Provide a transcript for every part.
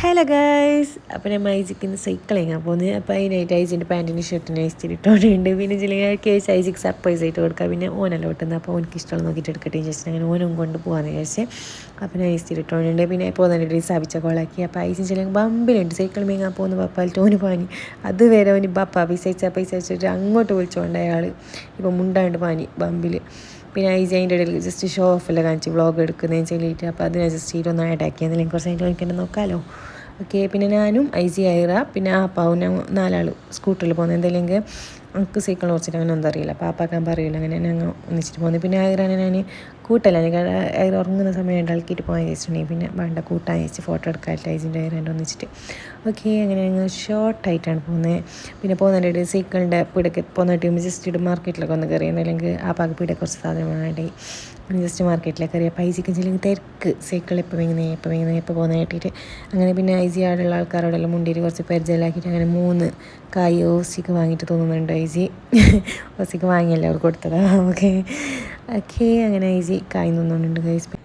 Hello guys, അപ്പോൾ ഞാൻ ഐജിക്കിന്ന് cycle ചെയ്യാൻ പോകുന്നത്. അപ്പോൾ അതിനായിട്ട് ഐജിൻ്റെ പാൻറ്റിന് ഷർട്ടിന് ഇഷ്ടമായിട്ടുണ്ട്. പിന്നെ ചില കേസ് ഐജിക്ക് സർപ്രൈസ് ആയിട്ട് കൊടുക്കുക. പിന്നെ ഓനല്ല ഓട്ടുന്നത്, അപ്പോൾ ഓനക്ക് ഇഷ്ടമുള്ള നോക്കിയിട്ട് എടുക്കട്ടെ വിചാരിച്ചിട്ട് അങ്ങനെ ഓനും കൊണ്ട് പോകാമെന്ന് വിചാരിച്ച് അപ്പോൾ ഞാൻ ഇഷ്ടമായിട്ടുണ്ട്. പിന്നെ പോകുന്നതിൻ്റെ സ്ഥാപിച്ച കോളാക്കി. അപ്പോൾ ഐജി ചില ബമ്പിലുണ്ട് സൈക്കിൾ മേങ്ങാൻ പോകുന്ന പപ്പാലിട്ട് ഓന് പാനി. അതുവരെ ഓന് പപ്പ പൈസ വെച്ചിട്ട് അങ്ങോട്ട് വിളിച്ചുകൊണ്ട് അയാൾ ഇപ്പോൾ മുണ്ടാണ്ട് പാനി ബമ്പിൽ. പിന്നെ ഐജി അതിൻ്റെ ഇടയിൽ ജസ്റ്റ് ഷോ ഓഫെല്ലാം കാണിച്ച് വ്ളോഗ് എടുക്കുന്നതിന് ചൊല്ലിയിട്ട് അപ്പോൾ അതിനെ ജസ്റ്റ് ഇരുന്ന് ആഡാക്കി എന്തെങ്കിലും കുറച്ച് കഴിഞ്ഞിട്ട് എനിക്ക് നോക്കാമല്ലോ. ഓക്കെ, പിന്നെ ഞാനും ഐജി ഐറ പിന്നെ ആപ്പാവും ഞാൻ 4 ആൾ സ്കൂട്ടറിൽ പോകുന്നത്. എന്തെങ്കിലും എനിക്ക് സൈക്കിൾ ഓടിച്ചിട്ട് അങ്ങനെ ഒന്നും അറിയില്ല, പാപ്പാക്കാൻ പറയില്ല, അങ്ങനെ ഞങ്ങൾ ഒന്നിച്ചിട്ട് പോകുന്നത്. പിന്നെ ഐറാനെ ഞാൻ കൂട്ടല്ല, എനിക്ക് ഐറ ഉറങ്ങുന്ന സമയം ഉണ്ടാക്കിയിട്ട് പോകാൻ ചോദിച്ചിട്ടുണ്ടെങ്കിൽ പിന്നെ വേണ്ട കൂട്ടാൻ ചോദിച്ച് ഫോട്ടോ എടുക്കാറില്ല ഐജിൻ്റെ ഐറേൻ്റെ ഒന്നിച്ചിട്ട്. ഓക്കെ, അങ്ങനെ ഞങ്ങൾ ഷോർട്ടായിട്ടാണ് പോകുന്നത്. പിന്നെ പോകുന്നതിൻ്റെ സൈക്കിളിൻ്റെ പീടൊക്കെ പോകുന്ന ടീം ജസ്റ്റ് മാർക്കറ്റിലൊക്കെ ഒന്ന് കയറി, അല്ലെങ്കിൽ ആപ്പാക്ക് പീടെ കുറച്ച് സാധനം വേണ്ടി പിന്നെ ജസ്റ്റ് മാർക്കറ്റിലേക്ക് കയറി. അപ്പോൾ ഐജിക്ക് ചെല്ലെങ്കിൽ തിരക്ക് സൈക്കിൾ എപ്പോൾ എപ്പോൾ പോകുന്ന കേട്ടിട്ട് അങ്ങനെ പിന്നെ ഐജി ആടുള്ള ആൾക്കാരോടെല്ലാം മുണ്ടിയിട്ട് കുറച്ച് പരിചയമാക്കിയിട്ട് അങ്ങനെ 3 കായ് ഓസിക്ക് വാങ്ങിയിട്ട് തോന്നുന്നുണ്ട് ഐജി. ഓസിക്ക് വാങ്ങിയല്ലേ അവർ കൊടുത്തതാണ്. ഓക്കെ അങ്ങനെ ഐജി കായ് തോന്നുന്നുണ്ട് ഗൈസ്.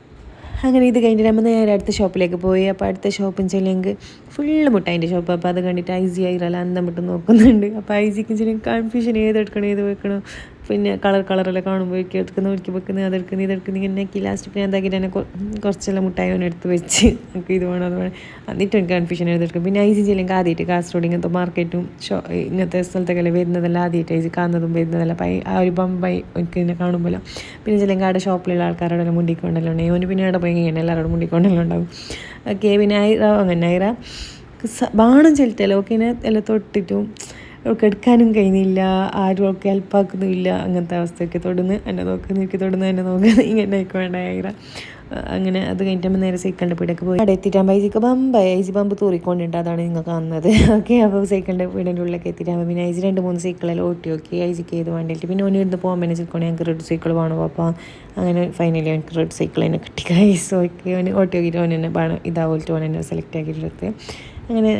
അങ്ങനെ ഇത് കഴിഞ്ഞിട്ട് നമ്മൾ നേരെ അടുത്ത ഷോപ്പിലേക്ക് പോയി. അപ്പോൾ അടുത്ത ഷോപ്പിന് ചെല്ലെങ്കിൽ ഫുള്ള് മുട്ടായിൻ്റെ ഷോപ്പ്. അപ്പോൾ അത് കണ്ടിട്ട് ഐജി ഐറല്ല അന്തം വിട്ട് നോക്കുന്നുണ്ട്. അപ്പോൾ ഐജിക്ക് ചെല്ലെങ്കിൽ കൺഫ്യൂഷൻ ഏത് വെക്കണം. പിന്നെ കളറെല്ലാം കാണുമ്പോൾ ഒരിക്കൽ വെക്കുന്നത് ഇതെടുക്കുന്നത് ഇങ്ങനെ ലാസ്റ്റ് പിന്നെ എന്താക്കിയിട്ട് തന്നെ കുറച്ചെല്ലാം മുട്ടായി അവനെ എടുത്ത് വെച്ച് നമുക്ക് ഇത് വേണം അത് വേണം എന്നിട്ട് എനിക്ക് കൺഫ്യൂഷൻ ഏതെടുക്കും. പിന്നെ ഐജി ചെല്ലെങ്കിൽ ആദ്യമായിട്ട് കാസർഗോഡ് ഇങ്ങനത്തെ മാർക്കറ്റും ഇങ്ങനത്തെ സ്ഥലത്തൊക്കെ വരുന്നതെല്ലാം ആദ്യമായിട്ട് ഐജി കാണുന്നതും വരുന്നതല്ല. അപ്പോൾ ആ ഒരു ബമ്പായി എനിക്ക് ഇതിനെ കാണുമ്പോൾ പിന്നെ ചെല്ലെങ്കിൽ അവിടെ ഷോപ്പിലുള്ള ആൾക്കാരോടെല്ലാം മുണ്ടിക്കൊണ്ടല്ലോ ഉണ്ടാവും. ഓന് പിന്നെ അവിടെ പോയി ഇങ്ങനെ എല്ലാവരോടും മുണ്ടിക്കൊണ്ടല്ലോ ഉണ്ടാവും. ഓക്കെ, പിന്നെ ഐറ ബാണം ചെലുത്തല്ലോ. ഓക്കെ, എല്ലാം തൊട്ടിട്ടും അവൾക്ക് എടുക്കാനും കഴിയുന്നില്ല, ആരും അവൾക്ക് ഹെൽപ്പാക്കുന്നുമില്ല. അങ്ങനത്തെ അവസ്ഥയൊക്കെ തൊടുന്ന് എന്നെ നോക്കുന്നു ഇങ്ങനെയൊക്കെ വേണ്ട ഐറ. അങ്ങനെ അത് കഴിഞ്ഞിട്ട് നേരെ സൈക്കിളിൻ്റെ പീടൊക്കെ പോയി അവിടെ എത്തിയിട്ടാകുമ്പോൾ ഐജി ബമ്പ് തൂറിക്കൊണ്ടിട്ട് അതാണ് നിങ്ങൾ കാണുന്നത്. ഓക്കെ, അപ്പോൾ സൈക്കിളിൻ്റെ പീടിൻ്റെ ഉള്ളിലൊക്കെ എത്തിയിട്ടാകുമ്പോൾ പിന്നെ ഐജി 2-3 സൈക്കിളെല്ലാം ഓട്ടി നോക്കി ഐജിക്ക് ഏത് വേണ്ടിയിട്ട്. പിന്നെ ഓന് ഇരുന്ന് പോകാൻ പിന്നെ ചിലപ്പോൾ ഞങ്ങൾക്ക് റെഡ് സൈക്കിൾ വേണം. അപ്പോൾ അങ്ങനെ ഫൈനലി എനിക്ക് റെഡ് സൈക്കിൾ തന്നെ കിട്ടി ഗൈസ്. ഓക്കെ, ഓന് ഓട്ടി നോക്കിയിട്ട് ഓൻ തന്നെ വേണം ഇതാവോട്ട് ഓൻ എന്നെ സെലക്ട് ആക്കിയിട്ടെടുത്ത് അങ്ങനെ